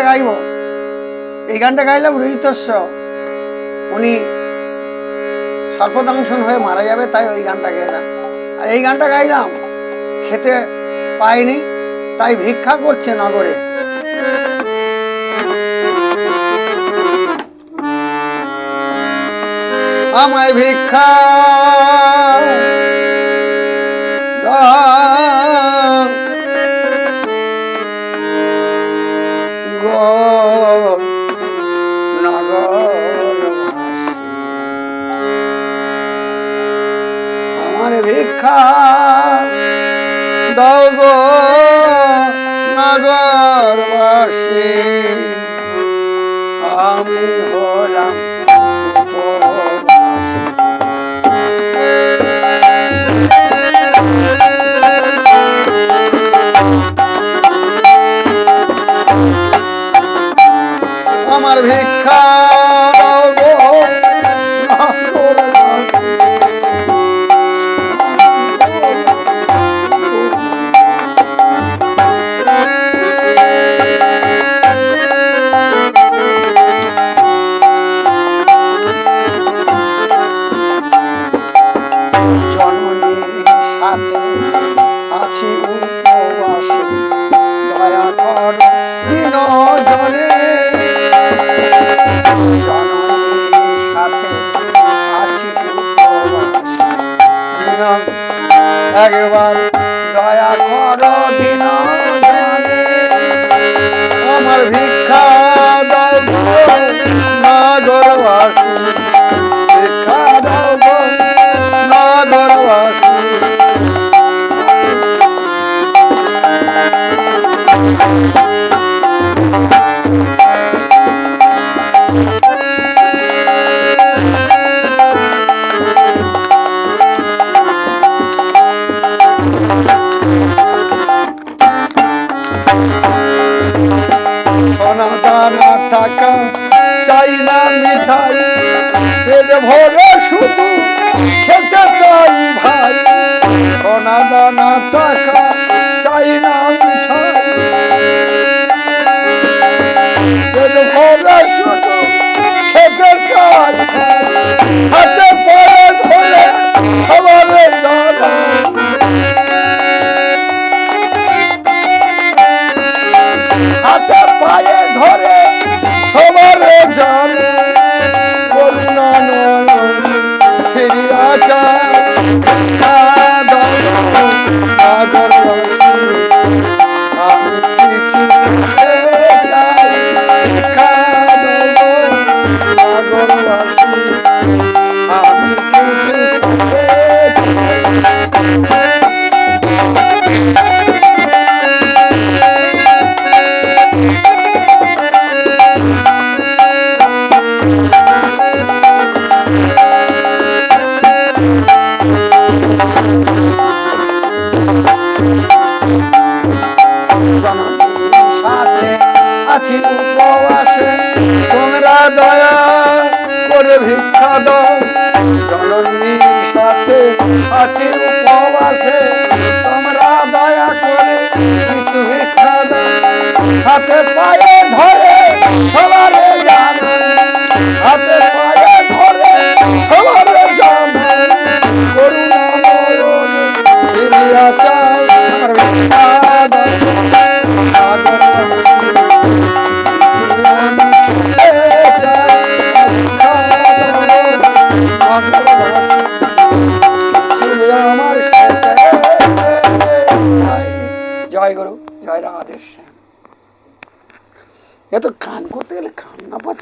গাইব। এই গানটা গাইলাম রুহিতস্য উনি সর্পদংশন হয়ে মারা যাবে, তাই ওই গানটা গাইলাম। আর এই গানটা গাইলাম খেতে পায়নি, তাই ভিক্ষা করছে নগরে। আমায় ভিক্ষা গো নগরবাসী, আমার ভিক্ষা দাও গো নগরবাসী, আমি হলাম উপবাসী। আমার ভিক্ষা দাও গো জননীর সাথে আছি উপবাসে, দয়া কর দিন জনে। জননীর সাথে আছি উপবাসে, দিন একবার দয়া কর দিন জনে। আমার ভিক্ষা দাও গো নগরবাসী, ভিক্ষা দাও গো নগরবাসী। সোনা দানা টাকা চাই না মিঠাই, পেট ভরে শুধু খেতে চাই ভাই। সোনা দানা টাকা চাই না মিঠাই, পেট ভরে শুধু খেতে চাই ভাই। হাতে পরে ধরে খাবারে জানা, হাতে পায়ে ধরে সবারে জানে। করুণা নয়ন ফিরিয়া যায়, নগরবাসী আমি কিছু খেতে চাই। ভিক্ষা দাও গো নগরবাসী, আমি কিছু খেতে চাই। সাথে আছি উপবাসে, তোমরা দয়া করে ভিক্ষা দাও। জননীর সাথে আছি উপবাসে, তোমরা দয়া করে কিছু ভিক্ষা দাও। হাতে পায়ে ধরে সবারে জানে, হাতে পায়ে ধরে সবারে জানে। করুণা নয়ন ফিরিয়া চাও, আমার ভিক্ষা দাও নগরবাসী, কিছু আমি খেতে চাই। ভিক্ষা দাও নগরবাসী, কিছু আমার খেতে চাই। জয় গুরু, জয় রাধেশ্যাম। এ তো গান করতে গেলে কান্না পাচ্ছে।